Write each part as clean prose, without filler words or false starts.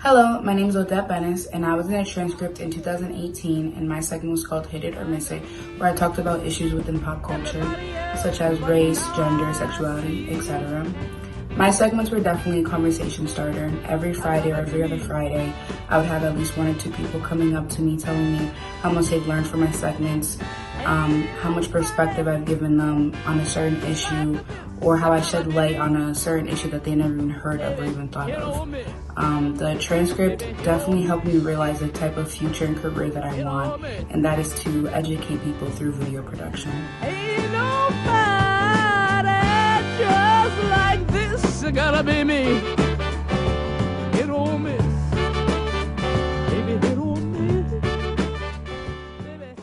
Hello, my name is Odette Bennis, and I was in a transcript in 2018, and my segment was called Hit It or Miss It, where I talked about issues within pop culture, such as race, gender, sexuality, etc. My segments were definitely a conversation starter. Every Friday or every other Friday, I would have at least one or two people coming up to me telling me how much they've learned from my segments, how much perspective I've given them on a certain issue, or how I shed light on a certain issue that they never even heard of or even thought of. The transcript definitely helped me realize the type of future and career that I want, and that is to educate people through video production. Ain't nobody just like this. Gotta be me. Hit or miss. Baby, hit or miss. Baby.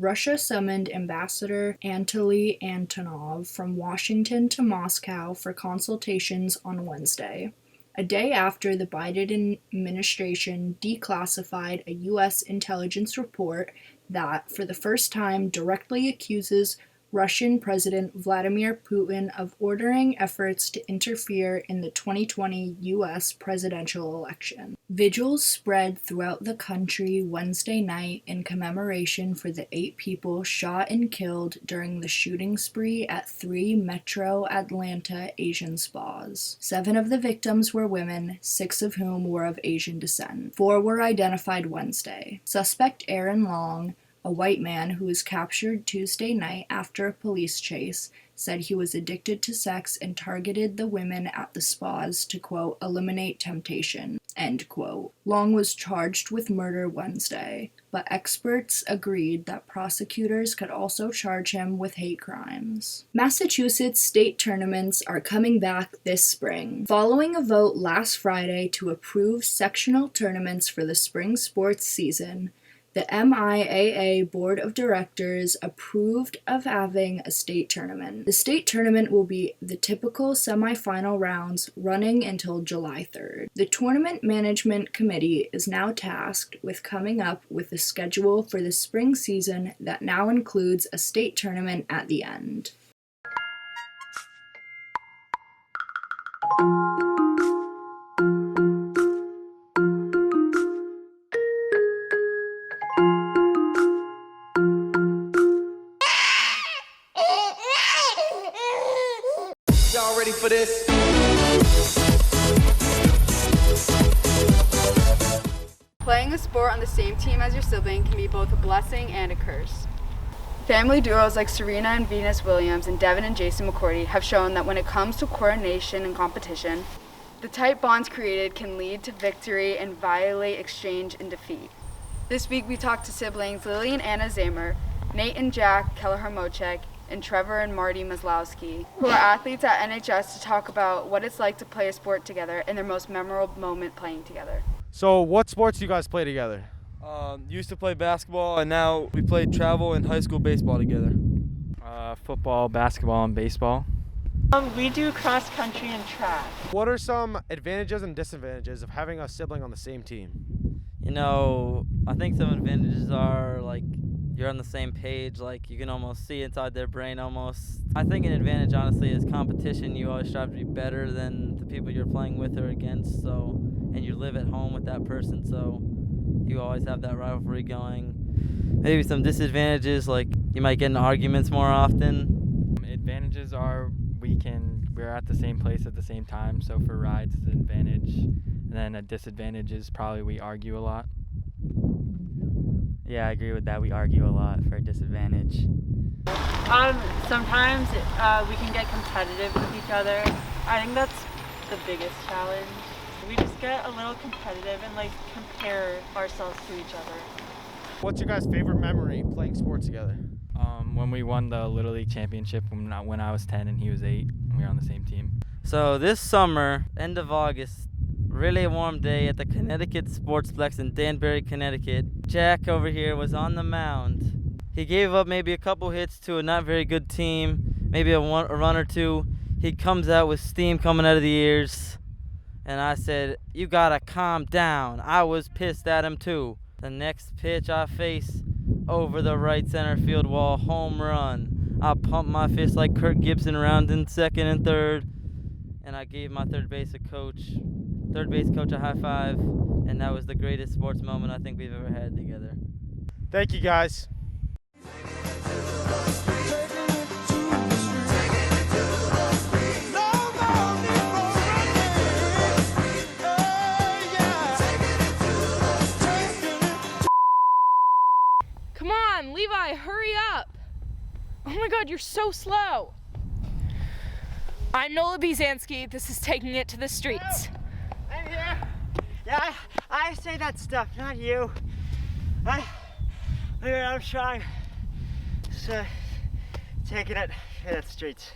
Russia summoned Ambassador Anatoly Antonov from Washington to Moscow for consultations on Wednesday, a day after the Biden administration declassified a U.S. intelligence report that, for the first time, directly accuses Russian President Vladimir Putin of ordering efforts to interfere in the 2020 U.S. presidential election. Vigils spread throughout the country Wednesday night in commemoration for the 8 people shot and killed during the shooting spree at 3 Metro Atlanta Asian spas. 7 of the victims were women, 6 of whom were of Asian descent. 4 were identified Wednesday. Suspect Aaron Long, a white man who was captured Tuesday night after a police chase, said he was addicted to sex and targeted the women at the spas to, quote, eliminate temptation, end quote. Long was charged with murder Wednesday, but experts agreed that prosecutors could also charge him with hate crimes. Massachusetts state tournaments are coming back this spring. Following a vote last Friday to approve sectional tournaments for the spring sports season, the MIAA Board of Directors approved of having a state tournament. The state tournament will be the typical semifinal rounds running until July 3rd. The Tournament Management Committee is now tasked with coming up with a schedule for the spring season that now includes a state tournament at the end. Y'all ready for this? Playing a sport on the same team as your sibling can be both a blessing and a curse. Family duos like Serena and Venus Williams and Devin and Jason McCourty have shown that when it comes to coordination and competition, the tight bonds created can lead to victory and violate exchange and defeat. This week we talked to siblings Lily and Anna Zamer, Nate and Jack Kelleher-Mochek, and Trevor and Marty Maslowski, who are athletes at NHS, to talk about what it's like to play a sport together and their most memorable moment playing together. So what sports do you guys play together? Used to play basketball, and now we played travel and high school baseball together. Football, basketball, and baseball. We do cross country and track. What are some advantages and disadvantages of having a sibling on the same team? You know, I think some advantages are like you're on the same page, like you can almost see inside their brain almost. I think an advantage honestly is competition. You always strive to be better than the people you're playing with or against, so, and you live at home with that person, so you always have that rivalry going. Maybe some disadvantages, like you might get in arguments more often. Advantages are we're at the same place at the same time, so for rides it's an advantage. And then a disadvantage is probably we argue a lot. Yeah, I agree with that. We argue a lot for a disadvantage. Sometimes we can get competitive with each other. I think that's the biggest challenge. We just get a little competitive and like compare ourselves to each other. What's your guys' favorite memory playing sports together? When we won the Little League championship when I was 10 and he was 8, and we were on the same team. So this summer, end of August, really warm day at the Connecticut Sportsplex in Danbury, Connecticut. Jack over here was on the mound. He gave up maybe a couple hits to a not very good team, maybe a run or two. He comes out with steam coming out of the ears. And I said, "You gotta calm down." I was pissed at him too. The next pitch I face, over the right center field wall, home run. I pumped my fist like Kirk Gibson around in second and third. And I gave my third base coach a high five. And that was the greatest sports moment I think we've ever had together. Thank you, guys. Come on, Levi, hurry up! Oh my god, you're so slow! I'm Nola Bizansky. This is Taking It to the Streets. I'm here. Yeah, I say that stuff, not you. I'm trying. So, taking it to the streets.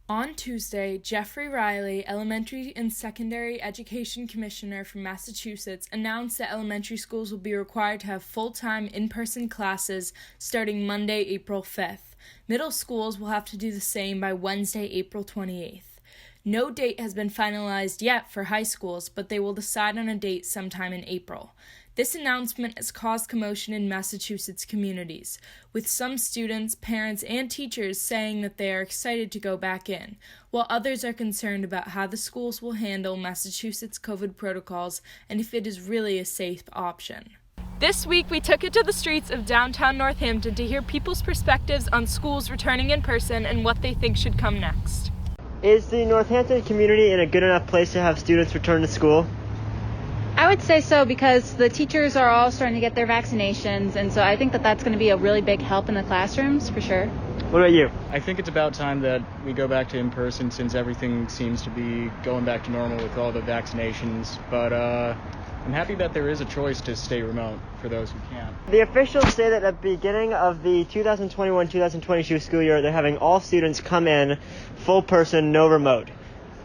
On Tuesday, Jeffrey Riley, Elementary and Secondary Education Commissioner from Massachusetts, announced that elementary schools will be required to have full-time in-person classes starting Monday, April 5th. Middle schools will have to do the same by Wednesday, April 28th. No date has been finalized yet for high schools, but they will decide on a date sometime in April. This announcement has caused commotion in Massachusetts communities, with some students, parents, and teachers saying that they are excited to go back in, while others are concerned about how the schools will handle Massachusetts COVID protocols and if it is really a safe option. This week, we took it to the streets of downtown Northampton to hear people's perspectives on schools returning in person and what they think should come next. Is the Northampton community in a good enough place to have students return to school? I would say so, because the teachers are all starting to get their vaccinations, and so I think that that's going to be a really big help in the classrooms, for sure. What about you? I think it's about time that we go back to in-person, since everything seems to be going back to normal with all the vaccinations, but I'm happy that there is a choice to stay remote for those who can't. The officials say that at the beginning of the 2021-2022 school year, they're having all students come in full person, no remote.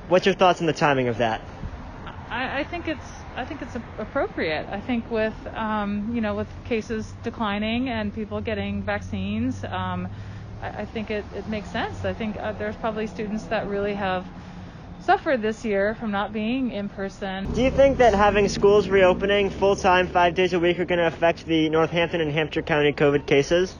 What's your thoughts on the timing of that? I think it's appropriate. I think with with cases declining and people getting vaccines, I think it makes sense. I think there's probably students that really have suffered this year from not being in person. Do you think that having schools reopening full-time 5 days a week are going to affect the Northampton and Hampshire County COVID cases?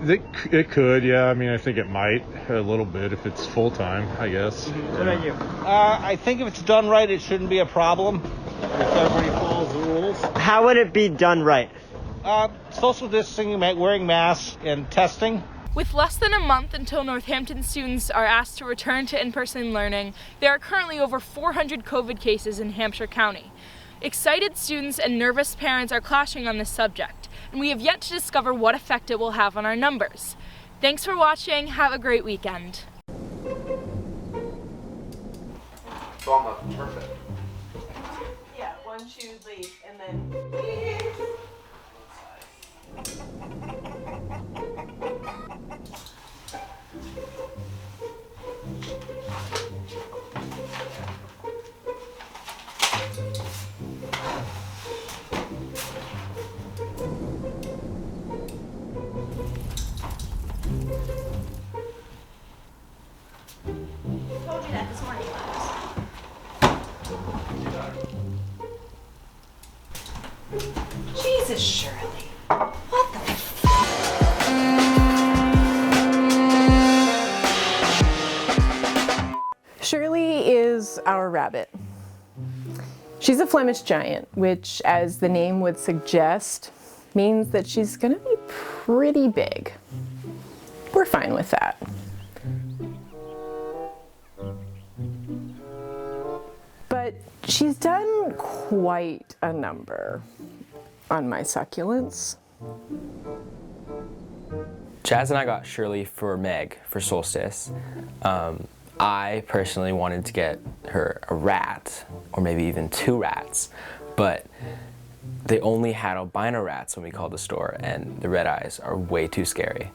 It could, yeah. I mean, I think it might a little bit if it's full-time, I guess. What about you? I think if it's done right, it shouldn't be a problem if everybody follows the rules. How would it be done right? Social distancing, wearing masks, and testing. With less than a month until Northampton students are asked to return to in-person learning, there are currently over 400 COVID cases in Hampshire County. Excited students and nervous parents are clashing on this subject, and we have yet to discover what effect it will have on our numbers. Thanks for watching. Have a great weekend. It's almost perfect. Yeah, one shoe leaf and then... Told you that this morning, Loves. Jesus, Shirley. What the Shirley is our rabbit. She's a Flemish giant, which, as the name would suggest, means that she's gonna be pretty big. We're fine with that. But she's done quite a number on my succulents. Chaz and I got Shirley for Meg for Solstice. I personally wanted to get her a rat, or maybe even 2 rats, but They only had albino rats when we called the store, and the red eyes are way too scary.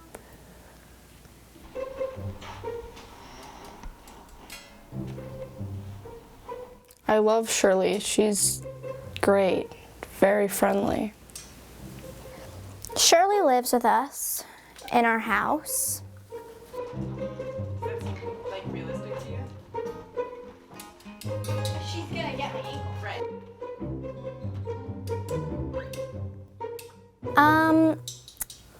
I love Shirley. She's great, very friendly. Shirley lives with us in our house. Like realistic to you? She's gonna get me. Right.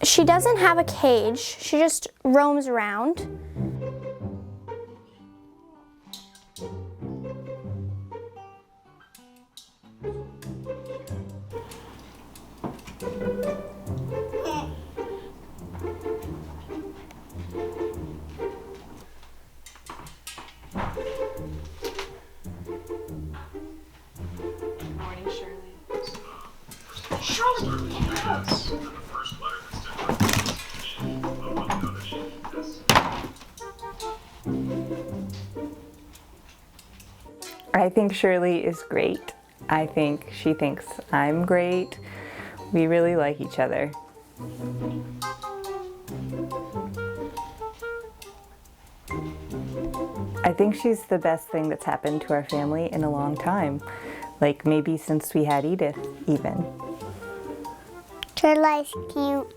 She doesn't have a cage. She just roams around. Morning, Shirley. Shirley, get out! I think Shirley is great. I think she thinks I'm great. We really like each other. I think she's the best thing that's happened to our family in a long time. Like maybe since we had Edith, even. Shirley's cute.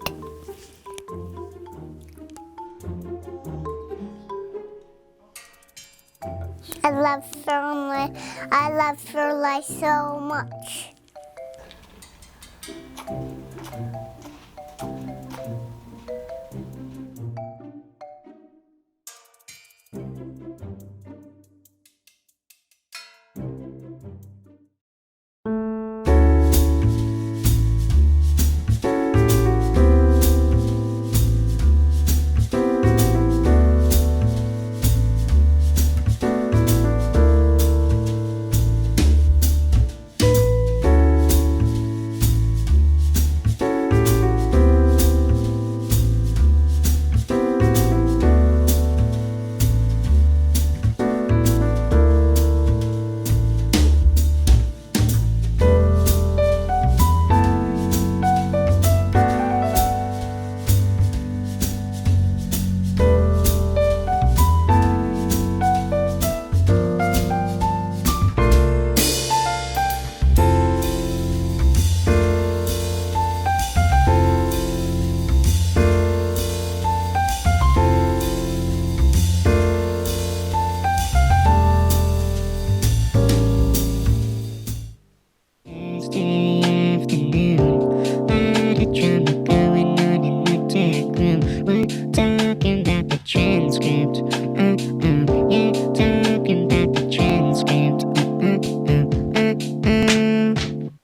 I love Shirley so much. We're talking about the transcript.